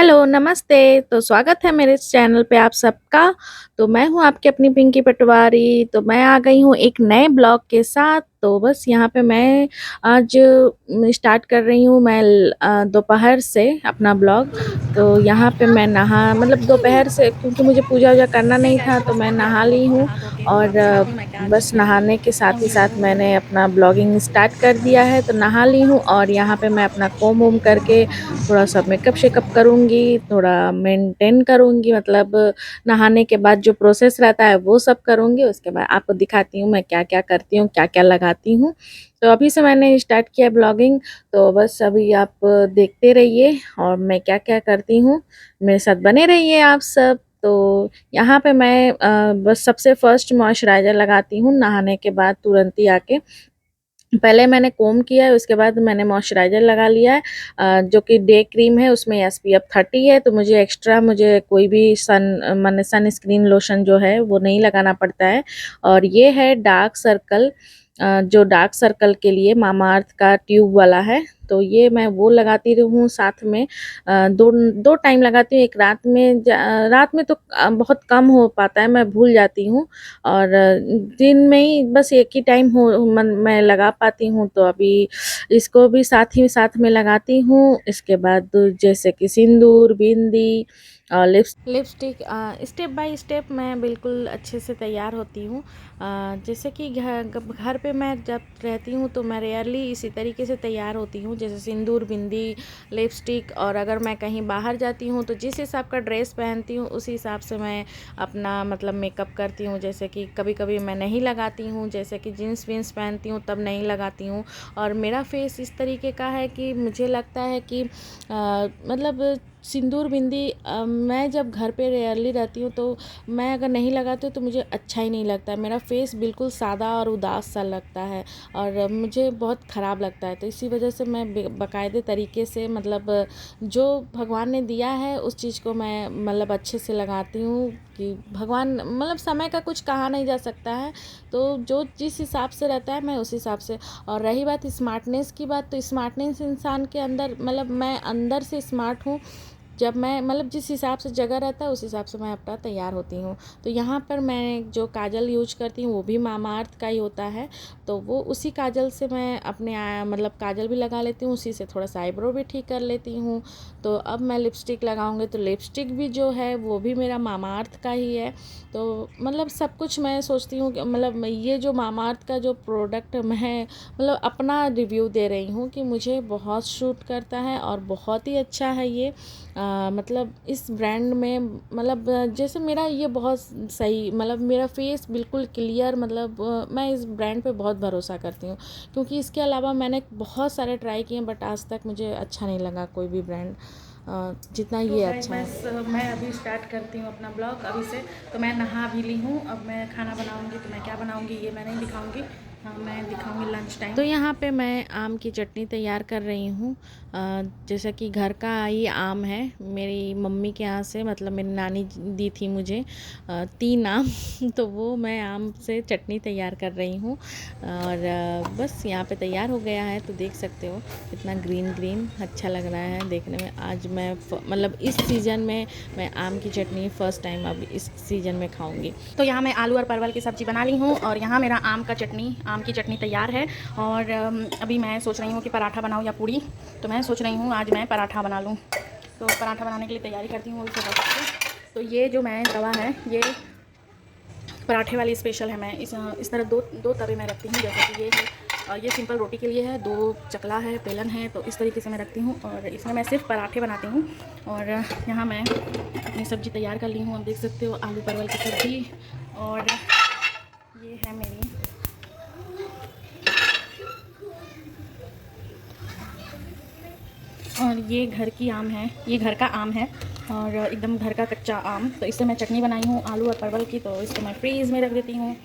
Hello, नमस्ते। तो स्वागत है मेरे इस चैनल पे आप सबका। तो मैं हूँ आपकी अपनी पिंकी पटवारी। तो मैं आ गई हूँ एक नए ब्लॉग के साथ। तो बस यहाँ पे मैं आज स्टार्ट कर रही हूँ दोपहर से अपना ब्लॉग। तो यहाँ पे मैं दोपहर से, क्योंकि मुझे पूजा-वूजा करना हे नहीं था, गाइस, तो सबसे मैं पहले नहा मैं ली अपने हूँ। हाथ धो के और दिखाती हूँ मैं क्या बस चीज़ नहाने के साथ ही यूज़ साथ करूँ। मैंने अपना ब्लॉगिंग स्टार्ट कर दिया है। तो नहा ली हूँ और यहाँ पे मैं अपना कोम-वोम करके थोड़ा-सा मेकअप-शेकअप करूँगी, थोड़ा मेंटेन करूँगी, मतलब नहाने के बाद जो प्रोसेस रहता है वो सब करूँगी। उसके बाद आपको दिखाती हूँ मैं क्या-क्या करती हूँ, क्या-क्या लगाती हूँ। तो अभी से मैंने स्टार्ट किया है ब्लॉगिंग, तो बस अभी आप देखते रहिए और मैं क्या-क्या करती हूँ, मेरे साथ बने रहिए आप सब। तो यहाँ पे मैं बस सबसे फर्स्ट मॉइस्चराइज़र लगाती हूँ नहाने के बाद तुरंत ही आके। पहले मैंने कोम किया है, उसके बाद मैंने मॉइस्चराइज़र लगा लिया है, जो कि डे क्रीम है, उसमें एसपीएफ 30 है। तो मुझे कोई भी सनस्क्रीन लोशन जो है वो नहीं लगाना पड़ता है। और ये है डार्क सर्कल, जो डार्क सर्कल के लिए मामाअर्थ का ट्यूब वाला है। तो ये मैं वो लगाती हूँ साथ में, 2 टाइम लगाती हूँ। एक रात में तो बहुत कम हो पाता है, मैं भूल जाती हूँ। और दिन में ही बस एक ही टाइम मैं लगा पाती हूँ। तो अभी इसको भी साथ में लगाती हूँ। इसके बाद जैसे कि सिंदूर, बिंदी और लिपस्टिक, स्टेप बाय स्टेप मैं बिल्कुल अच्छे से तैयार होती हूँ। जैसे कि घर पे मैं जब रहती हूँ तो मैं रेयरली इसी तरीके से तैयार होती हूँ, जैसे सिंदूर, बिंदी, लिपस्टिक। और अगर मैं कहीं बाहर जाती हूँ तो जिस हिसाब का ड्रेस पहनती हूँ उसी हिसाब से मैं अपना मतलब मेकअप करती हूँ। जैसे कि कभी-कभी मैं नहीं लगाती हूँ, जैसे कि जीन्स वीन्स पहनती हूँ तब नहीं लगाती हूँ। और मेरा फेस इस तरीके का है कि मुझे लगता है कि मतलब सिंदूर, बिंदी मैं जब घर पे रेयरली रहती हूँ तो मैं अगर नहीं लगाती हूँ तो मुझे अच्छा ही नहीं लगता है। मेरा फेस बिल्कुल सादा और उदास सा लगता है और मुझे बहुत ख़राब लगता है। तो इसी वजह से मैं बाकायदे तरीके से मतलब जो भगवान ने दिया है उस चीज़ को मैं मतलब अच्छे से लगाती हूँ कि भगवान मतलब समय का कुछ कहा नहीं जा सकता है। तो जो जिस हिसाब से रहता है मैं उस हिसाब से। और रही बात स्मार्टनेस की बात, तो स्मार्टनेस इंसान के अंदर मतलब मैं अंदर से स्मार्ट हूँ। जब मैं मतलब जिस हिसाब से जगह रहता है उस हिसाब से मैं अपना तैयार होती हूँ। तो यहाँ पर मैं जो काजल यूज करती हूँ वो भी मामाअर्थ का ही होता है। तो वो उसी काजल से मैं अपने मतलब काजल भी लगा लेती हूँ, उसी से थोड़ा सा आईब्रो भी ठीक कर लेती हूँ। तो अब मैं लिपस्टिक लगाऊंगी तो लिपस्टिक भी जो है वो भी मेरा मामाअर्थ का ही है। तो मतलब सब कुछ मैं सोचती हूँ कि मतलब ये जो मामाअर्थ का जो प्रोडक्ट मैं मतलब अपना रिव्यू दे रही हूँ कि मुझे बहुत सूट करता है और बहुत ही अच्छा है ये। मतलब इस ब्रांड में मतलब जैसे मेरा ये बहुत सही मतलब मेरा फेस बिल्कुल क्लियर, मतलब मैं इस ब्रांड पे बहुत भरोसा करती हूँ। क्योंकि इसके अलावा मैंने बहुत सारे ट्राई किए बट आज तक मुझे अच्छा नहीं लगा कोई भी ब्रांड जितना तो ये गाइस अच्छा है। मैं अभी स्टार्ट करती हूँ अपना ब्लॉग अभी से। तो मैं नहा भी ली हूँ, अब मैं खाना बनाऊँगी। तो मैं क्या बनाऊँगी ये मैं नहीं दिखाऊँगी, हाँ मैं दिखाऊँगी लंच टाइम। तो यहाँ पे मैं आम की चटनी तैयार कर रही हूँ। जैसा कि घर का ही आम है, मेरी मम्मी के यहाँ से, मतलब मेरी नानी दी थी मुझे 3 आम तो वो मैं आम से चटनी तैयार कर रही हूँ। और बस यहाँ पे तैयार हो गया है, तो देख सकते हो कितना ग्रीन ग्रीन अच्छा लग रहा है देखने में। आज मैं मतलब इस सीज़न में मैं आम की चटनी फ़र्स्ट टाइम अब इस सीज़न में खाऊंगी। तो यहाँ मैं आलू और परवल की सब्ज़ी बना ली हूँ और यहाँ मेरा आम की चटनी तैयार है। और अभी मैं सोच रही हूँ कि पराठा बनाऊँ या पूड़ी। तो मैं सोच रही हूँ आज मैं पराठा बना लूँ। तो पराठा बनाने के लिए तैयारी करती हूँ उसे वक्त। तो ये जो मैं तवा है ये पराठे वाली स्पेशल है। मैं इस तरह दो तवे मैं रखती हूँ। जैसे कि ये है, ये सिंपल रोटी के लिए है, 2 चकला है, बेलन है। तो इस तरीके से मैं रखती हूँ और इसमें मैं सिर्फ पराठे बनाती हूँ। और यहाँ मैं अपनी सब्ज़ी तैयार कर ली हूँ, आप देख सकते हो आलू परवल की सब्ज़ी। और ये है मेरी और ये घर का आम है और एकदम घर का कच्चा आम। तो इससे मैं चटनी बनाई हूँ आलू और परवल की। तो इसको मैं फ्रीज़ में रख देती हूँ।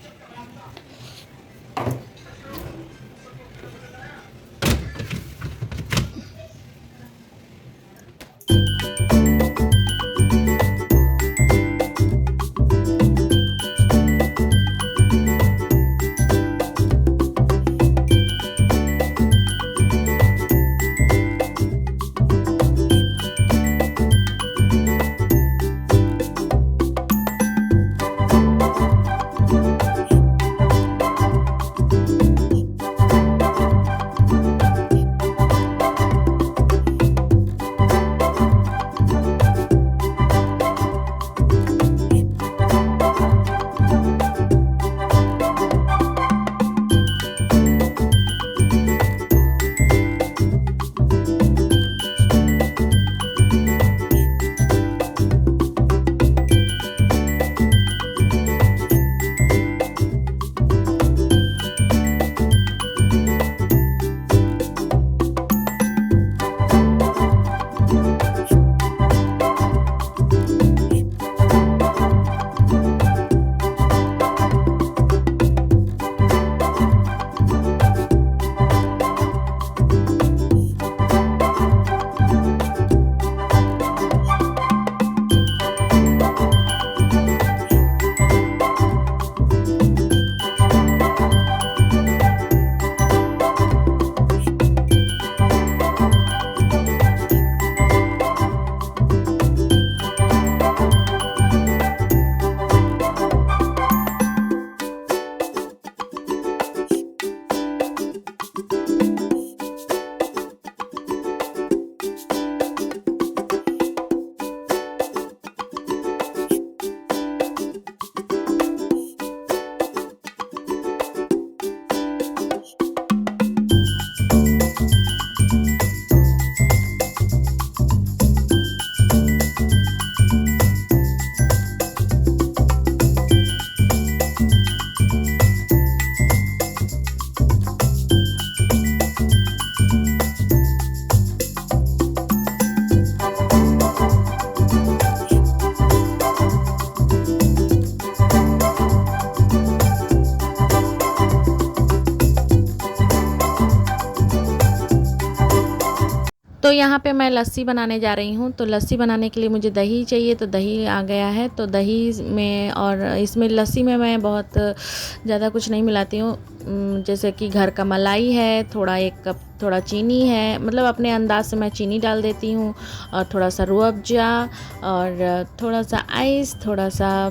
यहाँ पे मैं लस्सी बनाने जा रही हूँ। तो लस्सी बनाने के लिए मुझे दही चाहिए, तो दही आ गया है। तो दही में और इसमें लस्सी में मैं बहुत ज़्यादा कुछ नहीं मिलाती हूँ। जैसे कि घर का मलाई है, थोड़ा 1 कप थोड़ा चीनी है, मतलब अपने अंदाज़ से मैं चीनी डाल देती हूँ, और थोड़ा सा रूह अफ़ज़ा और थोड़ा सा आइस, थोड़ा सा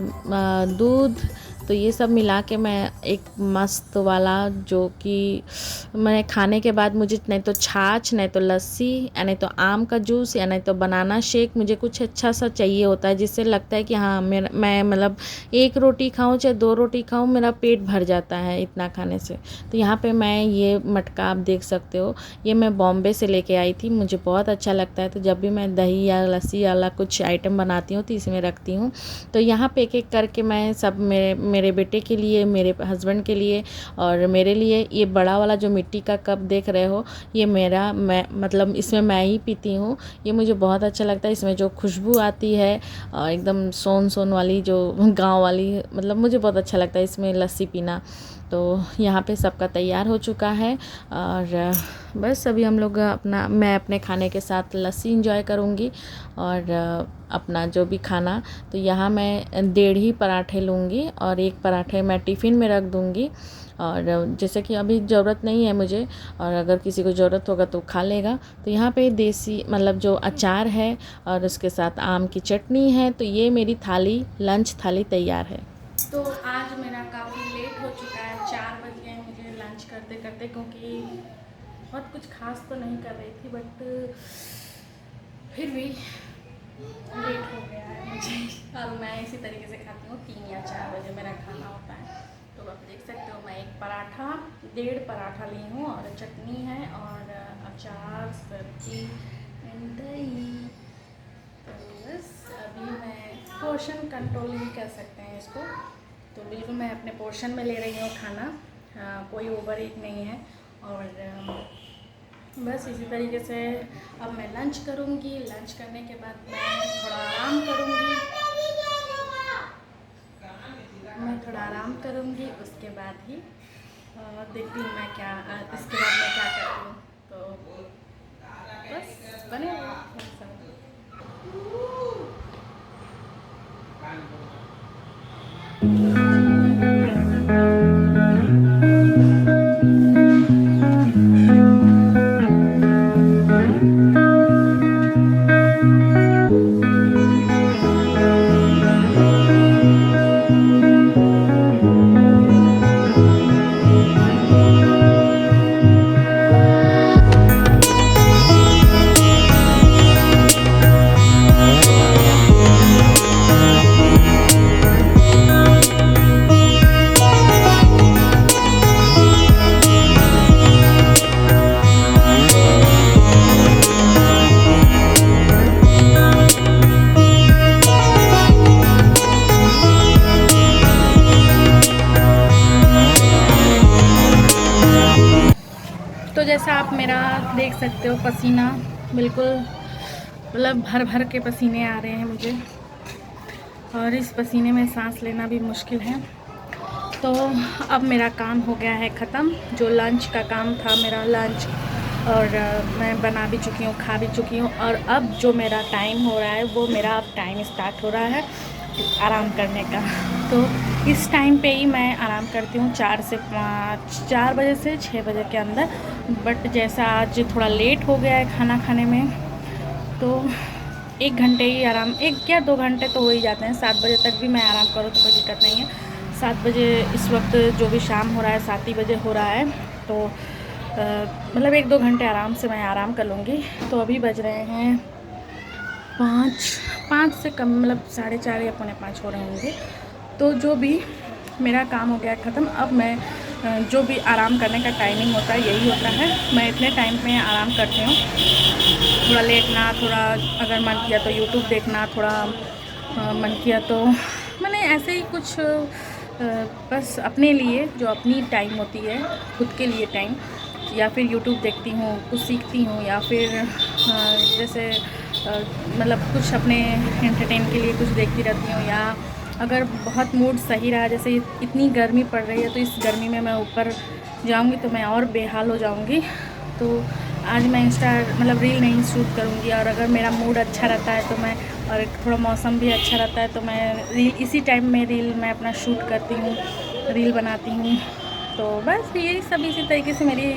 दूध। तो ये सब मिला के मैं एक मस्त वाला, जो कि मैं खाने के बाद मुझे नहीं तो छाछ, नहीं तो लस्सी, या नहीं तो आम का जूस, या नहीं तो बनाना शेक, मुझे कुछ अच्छा सा चाहिए होता है, जिससे लगता है कि हाँ मैं मतलब 1 रोटी खाऊं चाहे 2 रोटी खाऊं, मेरा पेट भर जाता है इतना खाने से। तो यहाँ पे मैं ये मटका आप देख सकते हो, ये मैं बॉम्बे से लेके आई थी, मुझे बहुत अच्छा लगता है। तो जब भी मैं दही या लस्सी वाला कुछ आइटम बनाती हूँ तो इसमें रखती हूँ। तो यहाँ पे एक एक करके मैं सब मेरे बेटे के लिए, मेरे हस्बैंड के लिए और मेरे लिए, ये बड़ा वाला जो मिट्टी का कप देख रहे हो, ये मैं मतलब इसमें मैं ही पीती हूँ। ये मुझे बहुत अच्छा लगता है, इसमें जो खुशबू आती है एकदम सोन वाली, जो गांव वाली, मतलब मुझे बहुत अच्छा लगता है इसमें लस्सी पीना। तो यहाँ पे सबका तैयार हो चुका है, और बस अभी हम लोग मैं अपने खाने के साथ लस्सी इंजॉय करूँगी और अपना जो भी खाना। तो यहाँ मैं 1.5 ही पराठे लूँगी, और 1 पराठे मैं टिफ़िन में रख दूँगी। और जैसे कि अभी ज़रूरत नहीं है मुझे, और अगर किसी को ज़रूरत होगा तो खा लेगा। तो यहाँ पे देसी मतलब जो अचार है और उसके साथ आम की चटनी है। तो ये मेरी थाली, लंच थाली तैयार है। तो आज मेरा काफ़ी लेट हो चुका है, 4 बज गए मुझे लंच करते करते, क्योंकि बहुत कुछ खास तो नहीं कर रही थी, बट फिर भी लेट हो गया है मुझे। और मैं इसी तरीके से खाती हूँ, 3 या 4 बजे मेरा खाना होता है। तो आप देख सकते हो मैं 1 पराठा, 1.5 पराठा ली हूँ, और चटनी है और अचार, सब्जी एंड दही। तो बस अभी मैं पोर्शन कंट्रोल ही कर सकते हैं इसको। तो बिल्कुल मैं अपने पोर्शन में ले रही हूँ खाना, कोई ओवर ईट नहीं है। और बस इसी तरीके से अब मैं लंच करूँगी। लंच करने के बाद मैं थोड़ा आराम करूँगी, उसके बाद ही देखती हूँ मैं क्या, इसके बाद मैं क्या करती हूँ। तो बस बने तो जैसा आप मेरा देख सकते हो, पसीना बिल्कुल मतलब भर भर के पसीने आ रहे हैं मुझे, और इस पसीने में सांस लेना भी मुश्किल है। तो अब मेरा काम हो गया है ख़त्म, जो लंच का काम था मेरा लंच, और मैं बना भी चुकी हूँ, खा भी चुकी हूँ। और अब जो मेरा टाइम हो रहा है, वो मेरा अब टाइम स्टार्ट हो रहा है आराम करने का। तो इस टाइम पे ही मैं आराम करती हूँ, 4 से 5, 4 बजे से 6 बजे के अंदर। बट जैसा आज थोड़ा लेट हो गया है खाना खाने में, तो 1 घंटे ही आराम, 1 या 2 घंटे तो हो ही जाते हैं। 7 बजे तक भी मैं आराम करूँ तो कोई दिक्कत नहीं है। 7 बजे इस वक्त जो भी शाम हो रहा है, 7 ही बजे हो रहा है। तो मतलब 1-2 घंटे आराम से मैं आराम कर लूँगी। तो अभी बज रहे हैं 5 से कम, मतलब 4:30 या 4:45 हो रहे होंगे। तो जो भी मेरा काम हो गया ख़त्म। अब मैं जो भी आराम करने का टाइमिंग होता है यही होता है, मैं इतने टाइम में आराम करती हूँ। थोड़ा लेटना, थोड़ा अगर मन किया तो यूट्यूब देखना, थोड़ा मन किया तो मैंने ऐसे ही कुछ बस अपने लिए जो अपनी टाइम होती है, खुद के लिए टाइम, या फिर यूट्यूब देखती हूँ, कुछ सीखती हूँ, या फिर जैसे मतलब कुछ अपने एंटरटेन के लिए कुछ देखती रहती हूँ। या अगर बहुत मूड सही रहा, जैसे इतनी गर्मी पड़ रही है, तो इस गर्मी में मैं ऊपर जाऊंगी तो मैं और बेहाल हो जाऊंगी। तो आज मैं मतलब रील नहीं शूट करूँगी, और अगर मेरा मूड अच्छा रहता है तो मैं, और थोड़ा मौसम भी अच्छा रहता है तो मैं रील इसी टाइम में रील मैं अपना शूट करती हूँ, रील बनाती हूँ। तो बस यही सब इसी तरीके से मेरी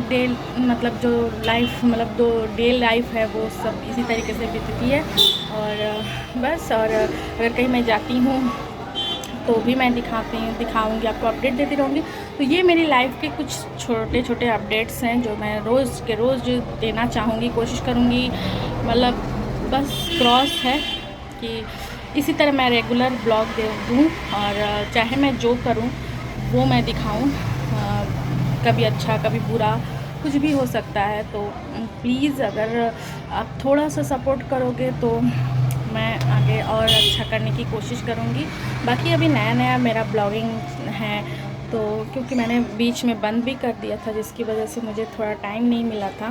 डे मतलब जो लाइफ मतलब जो डे लाइफ है वो सब इसी तरीके से बीतती है। और बस, और अगर कहीं मैं जाती हूँ तो भी मैं दिखाऊंगी आपको, अपडेट देती रहूँगी। तो ये मेरी लाइफ के कुछ छोटे छोटे अपडेट्स हैं जो मैं रोज़ के रोज़ देना चाहूँगी, कोशिश करूँगी, मतलब बस क्रॉस है कि इसी तरह मैं रेगुलर ब्लॉग दे दूँ, और चाहे मैं जो करूँ वो मैं दिखाऊँ, कभी अच्छा कभी बुरा कुछ भी हो सकता है। तो प्लीज़ अगर आप थोड़ा सा सपोर्ट करोगे तो मैं आगे और अच्छा करने की कोशिश करूँगी। बाकी अभी नया नया मेरा ब्लॉगिंग है, तो क्योंकि मैंने बीच में बंद भी कर दिया था जिसकी वजह से मुझे थोड़ा टाइम नहीं मिला था,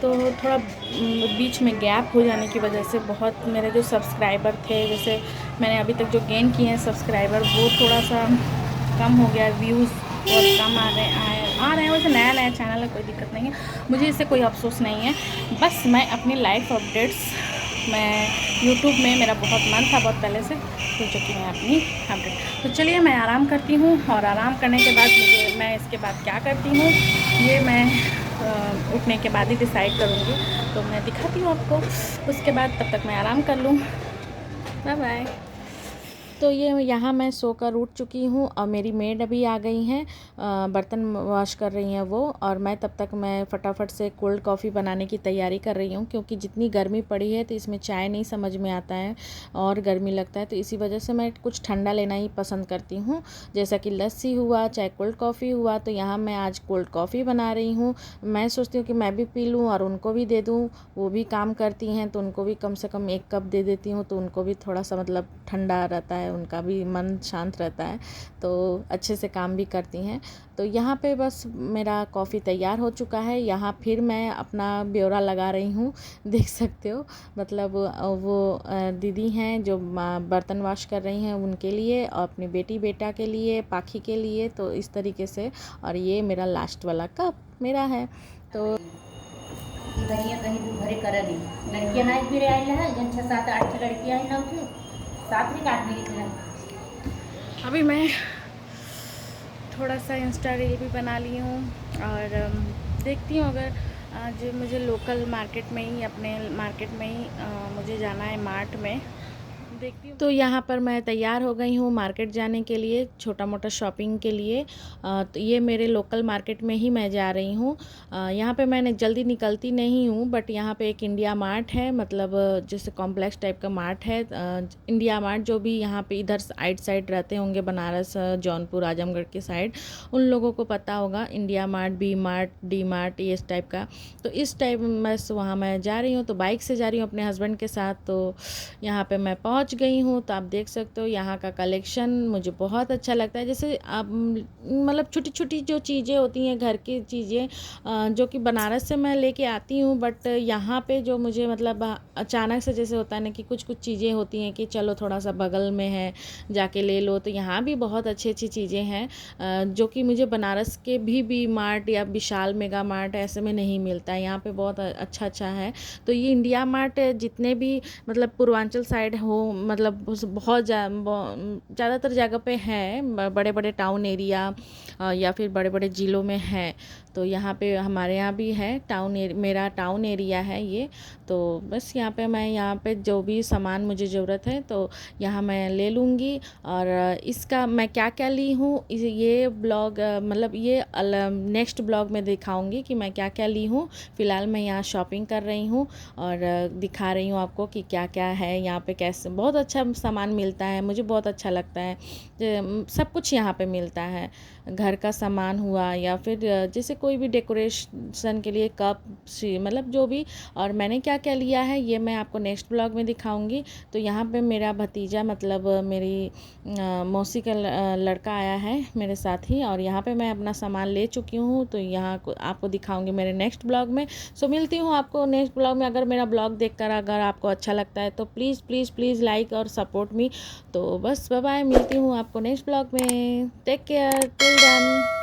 तो थोड़ा बीच में गैप हो जाने की वजह से बहुत मेरे जो सब्सक्राइबर थे, जैसे मैंने अभी तक जो गेन किए हैं सब्सक्राइबर, वो थोड़ा सा कम हो गया, व्यूज़ बहुत कम आ रहे हैं। वैसे नया नया चैनल है, कोई दिक्कत नहीं है, मुझे इससे कोई अफसोस नहीं है। बस मैं अपनी लाइफ अपडेट्स, मैं यूट्यूब में मेरा बहुत मन था बहुत पहले से, तो जो कि मैं अपनी अपडेट, तो चलिए मैं आराम करती हूँ, और आराम करने के बाद मैं इसके बाद क्या करती हूँ ये मैं उठने के बाद ही डिसाइड करूँगी। तो मैं दिखाती हूँ आपको उसके बाद, तब तक मैं आराम कर लूँ। Bye bye. तो ये यहाँ मैं सोकर उठ चुकी हूँ और मेरी मेड अभी आ गई हैं, बर्तन वॉश कर रही हैं वो, और मैं तब तक मैं फटाफट से कोल्ड कॉफ़ी बनाने की तैयारी कर रही हूँ, क्योंकि जितनी गर्मी पड़ी है तो इसमें चाय नहीं समझ में आता है और गर्मी लगता है, तो इसी वजह से मैं कुछ ठंडा लेना ही पसंद करती हूँ, जैसा कि लस्सी हुआ चाहे कोल्ड कॉफ़ी हुआ। तो यहाँ मैं आज कोल्ड कॉफ़ी बना रही हूँ। मैं सोचती हूँ कि मैं भी पी लूँ और उनको भी दे दूँ, वो भी काम करती हैं तो उनको भी कम से कम 1 कप दे देती हूँ, तो उनको भी थोड़ा सा मतलब ठंडा रहता है, उनका भी मन शांत रहता है, तो अच्छे से काम भी करती हैं। तो यहाँ पे बस मेरा कॉफ़ी तैयार हो चुका है। यहाँ फिर मैं अपना ब्यौरा लगा रही हूँ, देख सकते हो, मतलब वो दीदी हैं जो बर्तन वॉश कर रही हैं उनके लिए, और अपनी बेटी बेटा के लिए, पाखी के लिए, तो इस तरीके से। और ये मेरा लास्ट वाला कप मेरा है। तो कहीं कहीं घरे करनी लड़कियां नाच भी रही है, जन 6 7 8 लड़कियां ही ना उठी साथ में काटने की तरह। अभी मैं थोड़ा सा इंस्टा रील भी बना ली हूँ, और देखती हूँ अगर आज मुझे लोकल मार्केट में ही, अपने मार्केट में ही मुझे जाना है, मार्ट में देखती हूँ। तो यहाँ पर मैं तैयार हो गई हूँ मार्केट जाने के लिए, छोटा मोटा शॉपिंग के लिए। तो ये मेरे लोकल मार्केट में ही मैं जा रही हूँ। यहाँ पे मैंने जल्दी निकलती नहीं हूँ, बट यहाँ पे एक इंडिया मार्ट है, मतलब जैसे कॉम्प्लेक्स टाइप का मार्ट है। इंडिया मार्ट जो भी यहाँ पे इधर साइड रहते होंगे, बनारस जौनपुर आजमगढ़ के साइड, उन लोगों को पता होगा India mart, B mart, D mart, ये इस टाइप का। तो इस टाइप बस वहाँ मैं जा रही हूँ, तो बाइक से जा रही हूँ अपने हस्बैंड के साथ। तो यहाँ पे मैं पहुँच गई हूँ, तो आप देख सकते हो यहाँ का कलेक्शन मुझे बहुत अच्छा लगता है। जैसे आप मतलब छोटी छोटी जो चीज़ें होती हैं, घर की चीज़ें जो कि बनारस से मैं लेके आती हूँ, बट यहाँ पे जो मुझे मतलब अचानक से जैसे होता है ना कि कुछ कुछ चीज़ें होती हैं कि चलो थोड़ा सा बगल में है जाके ले लो, तो यहाँ भी बहुत अच्छी अच्छी चीज़ें हैं जो कि मुझे बनारस के भी मार्ट या विशाल मेगा मार्ट ऐसे में नहीं मिलता है। यहाँ पे बहुत अच्छा अच्छा है। तो ये इंडिया मार्ट जितने भी मतलब पूर्वांचल साइड हो, मतलब बहुत ज़्यादातर जगह पे है, बड़े बड़े टाउन एरिया या फिर बड़े बड़े ज़िलों में है। तो यहाँ पे हमारे यहाँ भी है मेरा टाउन एरिया है ये। तो बस यहाँ पे मैं यहाँ पे जो भी सामान मुझे ज़रूरत है तो यहाँ मैं ले लूँगी। और इसका मैं क्या क्या ली हूँ ये ब्लॉग मतलब ये नेक्स्ट ब्लॉग में दिखाऊँगी कि मैं क्या क्या ली हूँ। फ़िलहाल मैं यहाँ शॉपिंग कर रही हूँ और दिखा रही हूँ आपको कि क्या क्या है यहाँ पे, कैसे बहुत अच्छा सामान मिलता है, मुझे बहुत अच्छा लगता है। सब कुछ यहाँ पे मिलता है, घर का सामान हुआ या फिर जैसे कोई भी डेकोरेशन के लिए कप, मतलब जो भी। और मैंने क्या क्या लिया है ये मैं आपको नेक्स्ट ब्लॉग में दिखाऊंगी। तो यहाँ पे मेरा भतीजा मतलब मेरी मौसी का लड़का आया है मेरे साथ ही, और यहाँ पे मैं अपना सामान ले चुकी हूँ। तो यहाँ आपको दिखाऊंगी मेरे नेक्स्ट ब्लॉग में। सो मिलती हूँ आपको नेक्स्ट ब्लॉग में। अगर मेरा ब्लॉग देखकर अगर आपको अच्छा लगता है तो प्लीज़ प्लीज़ प्लीज़ लाइक और सपोर्ट मी। तो बस बाय बाय, मिलती हूँ आपको नेक्स्ट ब्लॉग में। Take care, till then.